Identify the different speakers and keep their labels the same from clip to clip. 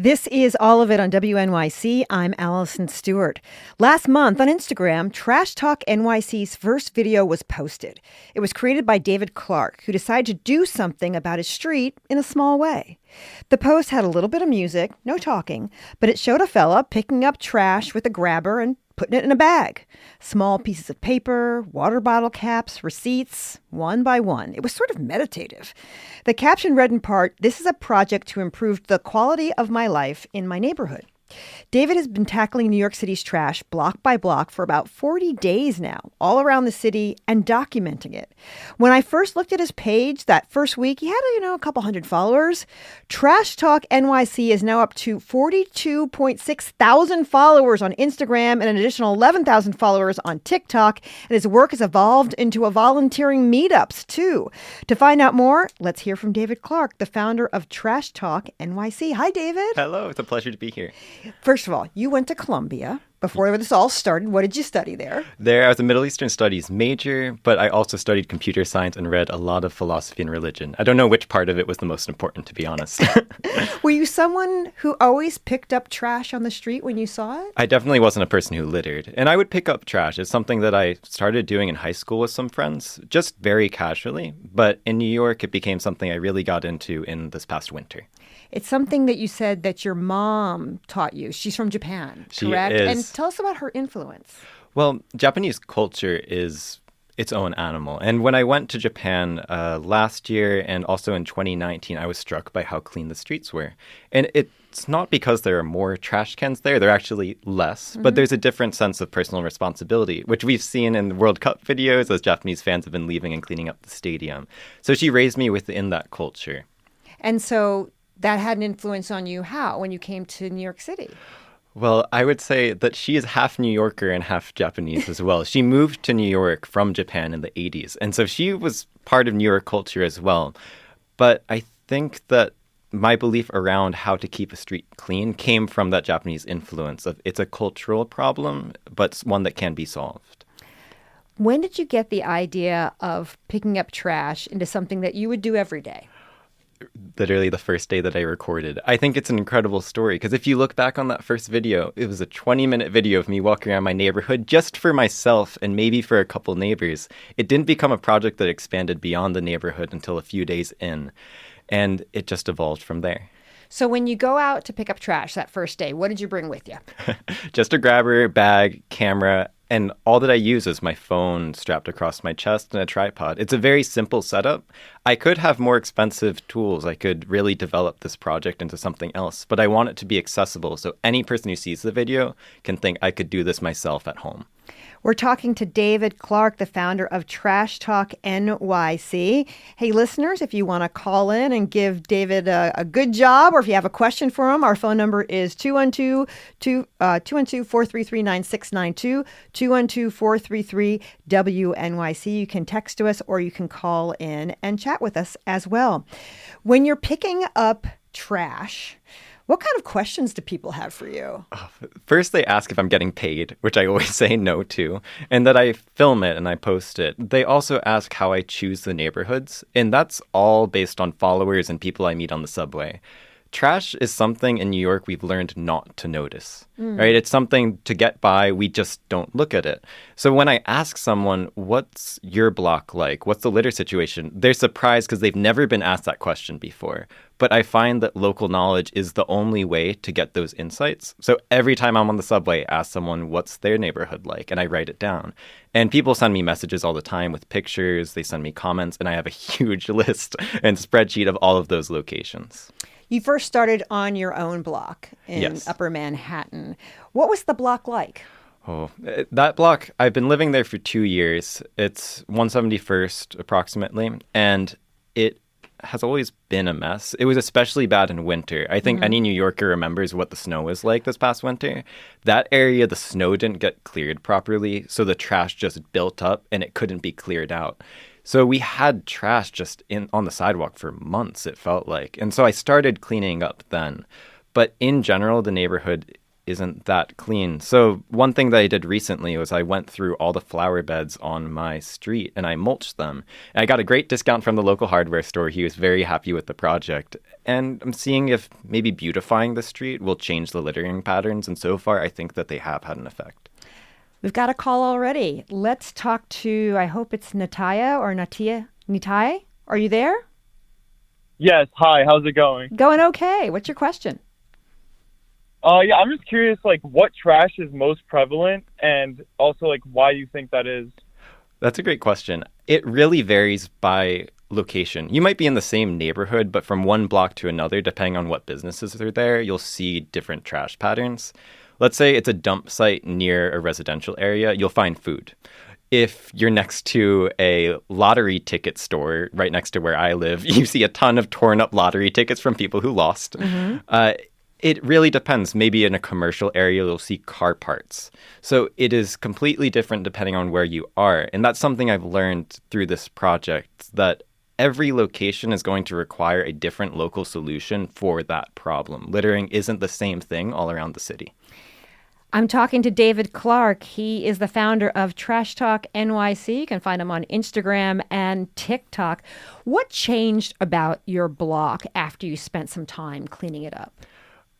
Speaker 1: This is All of It on WNYC. I'm Allison Stewart. Last month on Instagram, Trash Talk NYC's first video was posted. It was created by David Clarke, who decided to do something about his street in a small way. The post had a little bit of music, no talking, but it showed a fella picking up trash with a grabber and putting it in a bag. Small pieces of paper, water bottle caps, receipts, one by one. It was sort of meditative. The caption read in part, "This is a project to improve the quality of my life in my neighborhood." David has been tackling New York City's trash block by block for about 40 days now, all around the city, and documenting it. When I first looked at his page that first week, he had, a couple hundred followers. Trash Talk NYC is now up to 42.6 thousand followers on Instagram and an additional 11,000 followers on TikTok. And his work has evolved into a volunteering meetups, too. To find out more, let's hear from David Clarke, the founder of Trash Talk NYC. Hi, David.
Speaker 2: Hello. It's a pleasure to be here.
Speaker 1: First of all, you went to Columbia. Before this all started, what did you study there?
Speaker 2: I was a Middle Eastern Studies major, but I also studied computer science and read a lot of philosophy and religion. I don't know which part of it was the most important, to be honest.
Speaker 1: Were you someone who always picked up trash on the street when you saw it?
Speaker 2: I definitely wasn't a person who littered. And I would pick up trash. It's something that I started doing in high school with some friends, just very casually. But in New York, it became something I really got into in this past winter.
Speaker 1: It's something that you said that your mom taught you. She's from Japan, correct?
Speaker 2: She is.
Speaker 1: And tell us about her influence.
Speaker 2: Well, Japanese culture is its own animal. And when I went to Japan last year and also in 2019, I was struck by how clean the streets were. And it's not because there are more trash cans there. They're actually less. But there's a different sense of personal responsibility, which we've seen in the World Cup videos as Japanese fans have been leaving and cleaning up the stadium. So she raised me within that culture.
Speaker 1: And so that had an influence on you how when you came to New York City?
Speaker 2: Well, I would say that she is half New Yorker and half Japanese as well. She moved to New York from Japan in the 80s. And so she was part of New York culture as well. But I think that my belief around how to keep a street clean came from that Japanese influence of it's a cultural problem, but one that can be solved.
Speaker 1: When did you get the idea of picking up trash into something that you would do every day?
Speaker 2: Literally the first day that I recorded. I think it's an incredible story because if you look back on that first video, it was a 20-minute video of me walking around my neighborhood just for myself and maybe for a couple neighbors. It didn't become a project that expanded beyond the neighborhood until a few days in, and it just evolved from there.
Speaker 1: So when you go out to pick up trash that first day, what did you bring with you?
Speaker 2: Just a grabber, bag, camera, and all that I use is my phone strapped across my chest and a tripod. It's a very simple setup. I could have more expensive tools. I could really develop this project into something else, but I want it to be accessible so any person who sees the video can think I could do this myself at home.
Speaker 1: We're talking to David Clarke, the founder of Trash Talk NYC. Hey, listeners, if you want to call in and give David a good job or if you have a question for him, our phone number is 212-433-9692, 212-433-WNYC. You can text to us or you can call in and chat with us as well. When you're picking up trash, what kind of questions do people have for you?
Speaker 2: First, they ask if I'm getting paid, which I always say no to, and that I film it and I post it. They also ask how I choose the neighborhoods, and that's all based on followers and people I meet on the subway. Trash is something in New York we've learned not to notice, right? It's something to get by. We just don't look at it. So when I ask someone, what's your block like? What's the litter situation? They're surprised because they've never been asked that question before. But I find that local knowledge is the only way to get those insights. So every time I'm on the subway, I ask someone, what's their neighborhood like? And I write it down. And people send me messages all the time with pictures. They send me comments. And I have a huge list and spreadsheet of all of those locations.
Speaker 1: You first started on your own block in Upper Manhattan. What was the block like?
Speaker 2: Oh, that block, I've been living there for 2 years. It's 171st approximately. And it has always been a mess. It was especially bad in winter. I think any New Yorker remembers what the snow was like this past winter. That area, the snow didn't get cleared properly, so the trash just built up and it couldn't be cleared out. So we had trash just on the sidewalk for months, it felt like. And so I started cleaning up then. But in general, the neighborhood isn't that clean. So one thing that I did recently was I went through all the flower beds on my street and I mulched them. And I got a great discount from the local hardware store. He was very happy with the project. And I'm seeing if maybe beautifying the street will change the littering patterns. And so far, I think that they have had an effect.
Speaker 1: We've got a call already. Let's talk to, I hope it's Nataya or Natia. Nitai, are you there?
Speaker 3: Yes. Hi. How's it going?
Speaker 1: Going okay. What's your question?
Speaker 3: Yeah, I'm just curious, like, what trash is most prevalent, and also, like, why you think that is.
Speaker 2: That's a great question. It really varies by location. You might be in the same neighborhood, but from one block to another, depending on what businesses are there, you'll see different trash patterns. Let's say it's a dump site near a residential area, you'll find food. If you're next to a lottery ticket store right next to where I live, you see a ton of torn up lottery tickets from people who lost. It really depends. Maybe in a commercial area, you'll see car parts. So it is completely different depending on where you are. And that's something I've learned through this project, that every location is going to require a different local solution for that problem. Littering isn't the same thing all around the city.
Speaker 1: I'm talking to David Clarke. He is the founder of Trash Talk NYC. You can find him on Instagram and TikTok. What changed about your block after you spent some time cleaning it up?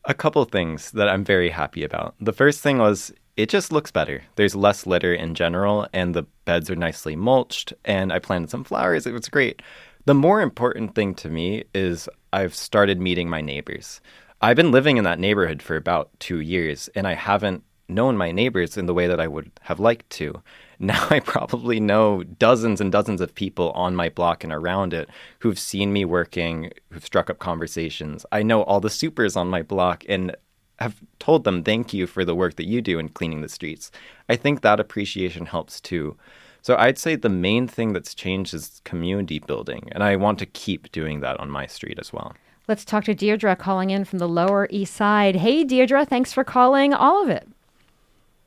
Speaker 2: A couple things that I'm very happy about. The first thing was it just looks better. There's less litter in general, and the beds are nicely mulched, and I planted some flowers. It was great. The more important thing to me is I've started meeting my neighbors. I've been living in that neighborhood for about 2 years, and I haven't known my neighbors in the way that I would have liked to. Now I probably know dozens and dozens of people on my block and around it who've seen me working, who've struck up conversations. I know all the supers on my block and have told them thank you for the work that you do in cleaning the streets. I think that appreciation helps too. So I'd say the main thing that's changed is community building, and I want to keep doing that on my street as well.
Speaker 1: Let's talk to Deirdre calling in from the Lower East Side. Hey, Deirdre, thanks for calling all of it.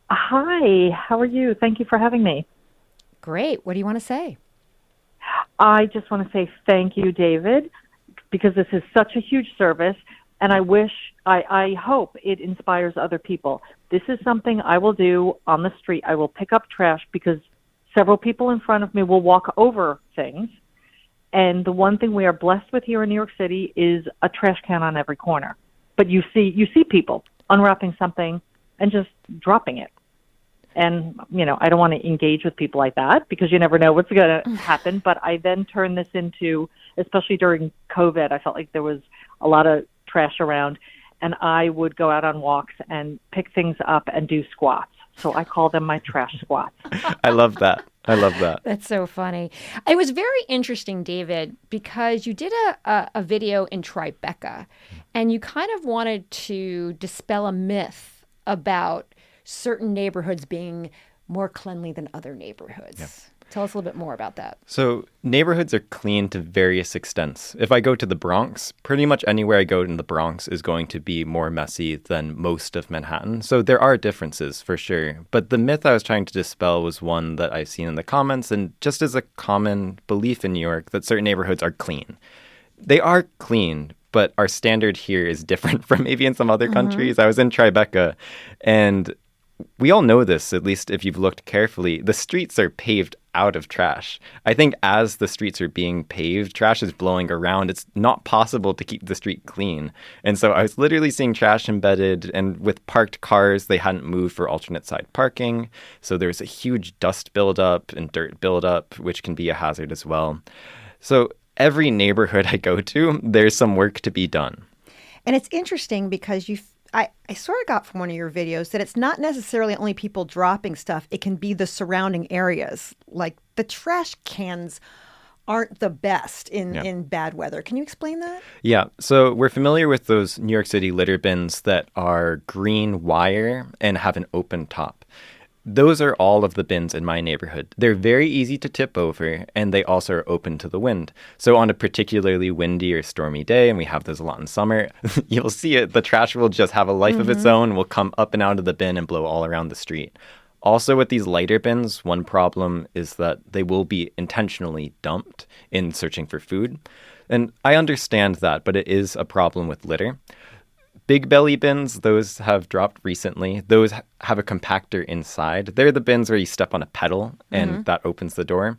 Speaker 4: Hi, how are you? Thank you for having me.
Speaker 1: Great. What do you want to say?
Speaker 4: I just want to say thank you, David, because this is such a huge service, and I hope it inspires other people. This is something I will do on the street. I will pick up trash because several people in front of me will walk over things, and the one thing we are blessed with here in New York City is a trash can on every corner. But you see people unwrapping something and just dropping it. And, I don't want to engage with people like that because you never know what's going to happen. But I then turned this into, especially during COVID, I felt like there was a lot of trash around. And I would go out on walks and pick things up and do squats. So I call them my trash squats.
Speaker 2: I love that.
Speaker 1: That's so funny. It was very interesting, David, because you did a video in Tribeca, and you kind of wanted to dispel a myth about certain neighborhoods being more cleanly than other neighborhoods. Yep. Tell us a little bit more about that.
Speaker 2: So neighborhoods are clean to various extents. If I go to the Bronx, pretty much anywhere I go in the Bronx is going to be more messy than most of Manhattan. So there are differences for sure. But the myth I was trying to dispel was one that I've seen in the comments and just as a common belief in New York that certain neighborhoods are clean. They are clean, but our standard here is different from maybe in some other countries. I was in Tribeca, and we all know this, at least if you've looked carefully. The streets are paved out of trash. I think as the streets are being paved, trash is blowing around. It's not possible to keep the street clean. And so I was literally seeing trash embedded, and with parked cars, they hadn't moved for alternate side parking. So there's a huge dust buildup and dirt buildup, which can be a hazard as well. So every neighborhood I go to, there's some work to be done.
Speaker 1: And it's interesting because I sort of got from one of your videos that it's not necessarily only people dropping stuff. It can be the surrounding areas. Like the trash cans aren't the best in bad weather. Can you explain that?
Speaker 2: Yeah. So we're familiar with those New York City litter bins that are green wire and have an open top. Those are all of the bins in my neighborhood. They're very easy to tip over, and they also are open to the wind. So on a particularly windy or stormy day, and we have those a lot in summer, you'll see it. The trash will just have a life of its own, will come up and out of the bin and blow all around the street. Also, with these lighter bins, one problem is that they will be intentionally dumped in searching for food. And I understand that, but it is a problem with litter. Big belly bins, those have dropped recently. Those have a compactor inside. They're the bins where you step on a pedal and that opens the door.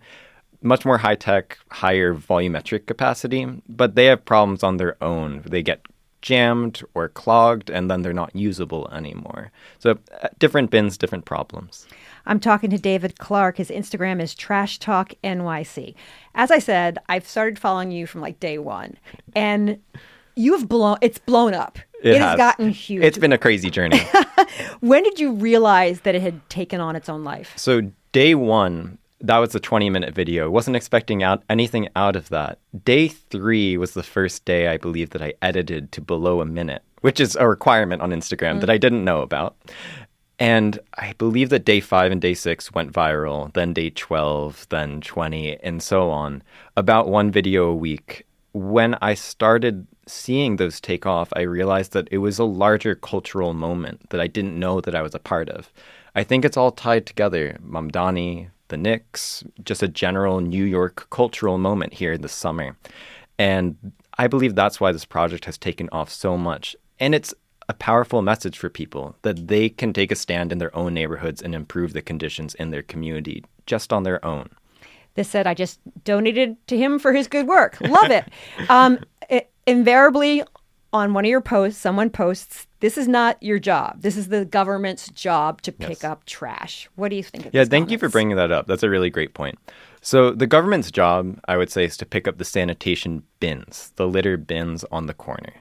Speaker 2: Much more high-tech, higher volumetric capacity, but they have problems on their own. They get jammed or clogged, and then they're not usable anymore. So different bins, different problems.
Speaker 1: I'm talking to David Clarke. His Instagram is Trash Talk NYC. As I said, I've started following you from like day one, and it's blown up. It has gotten huge.
Speaker 2: It's been a crazy journey.
Speaker 1: When did you realize that it had taken on its own life?
Speaker 2: So day one, that was a 20-minute video. Wasn't expecting anything out of that. Day 3 was the first day, I believe, that I edited to below a minute, which is a requirement on Instagram that I didn't know about. And I believe that day 5 and day 6 went viral, then day 12, then 20, and so on. About one video a week. When I started seeing those take off, I realized that it was a larger cultural moment that I didn't know that I was a part of. I think it's all tied together. Mamdani, the Knicks, just a general New York cultural moment here this summer. And I believe that's why this project has taken off so much. And it's a powerful message for people that they can take a stand in their own neighborhoods and improve the conditions in their community just on their own.
Speaker 1: This said, I just donated to him for his good work. Love it. Invariably, on one of your posts, someone posts, "This is not your job. This is the government's job to pick up trash." What do you think of
Speaker 2: Yeah,
Speaker 1: these
Speaker 2: thank you for bringing that up. That's a really great point. So the government's job, I would say, is to pick up the sanitation bins, the litter bins on the corner.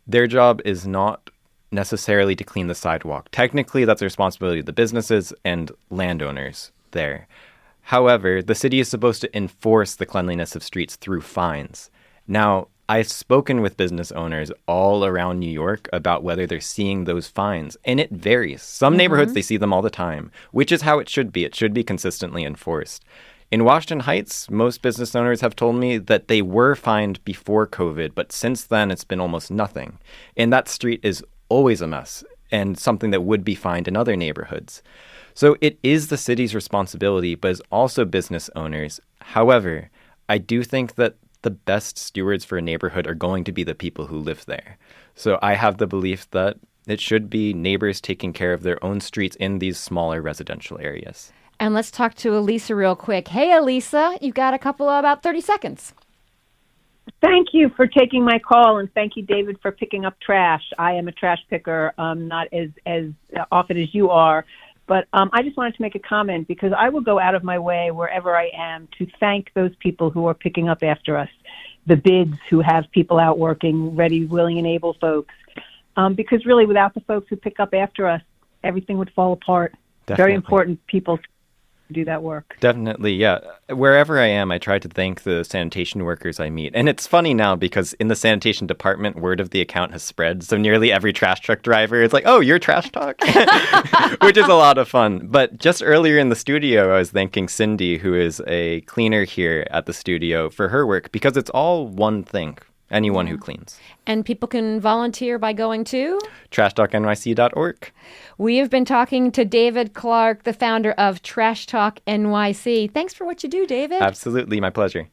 Speaker 2: Their job is not necessarily to clean the sidewalk. Technically, that's the responsibility of the businesses and landowners there. However, the city is supposed to enforce the cleanliness of streets through fines. Now, I've spoken with business owners all around New York about whether they're seeing those fines, and it varies. Some neighborhoods, they see them all the time, which is how it should be. It should be consistently enforced. In Washington Heights, most business owners have told me that they were fined before COVID, but since then it's been almost nothing. And that street is always a mess and something that would be fined in other neighborhoods. So it is the city's responsibility, but it's also business owners. However, I do think that the best stewards for a neighborhood are going to be the people who live there. So I have the belief that it should be neighbors taking care of their own streets in these smaller residential areas.
Speaker 1: And let's talk to Elisa real quick. Hey, Elisa, you've got about 30 seconds.
Speaker 5: Thank you for taking my call, and thank you, David, for picking up trash. I am a trash picker, not as often as you are. But I just wanted to make a comment because I will go out of my way wherever I am to thank those people who are picking up after us, the bids who have people out working, ready, willing, and able folks. Because really, without the folks who pick up after us, everything would fall apart.
Speaker 2: Definitely.
Speaker 5: Very important people to do that work.
Speaker 2: Definitely, yeah. Wherever I am, I try to thank the sanitation workers I meet. And it's funny now because in the sanitation department, word of the account has spread. So nearly every trash truck driver is like, "Oh, you're Trash Talk," which is a lot of fun. But just earlier in the studio, I was thanking Cindy, who is a cleaner here at the studio, for her work because it's all one thing. Anyone who cleans.
Speaker 1: And people can volunteer by going to
Speaker 2: trashtalknyc.org.
Speaker 1: We have been talking to David Clarke, the founder of Trash Talk NYC. Thanks for what you do, David.
Speaker 2: Absolutely. My pleasure.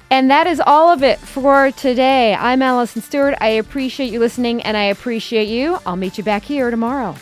Speaker 1: And that is all of it for today. I'm Allison Stewart. I appreciate you listening, and I appreciate you. I'll meet you back here tomorrow.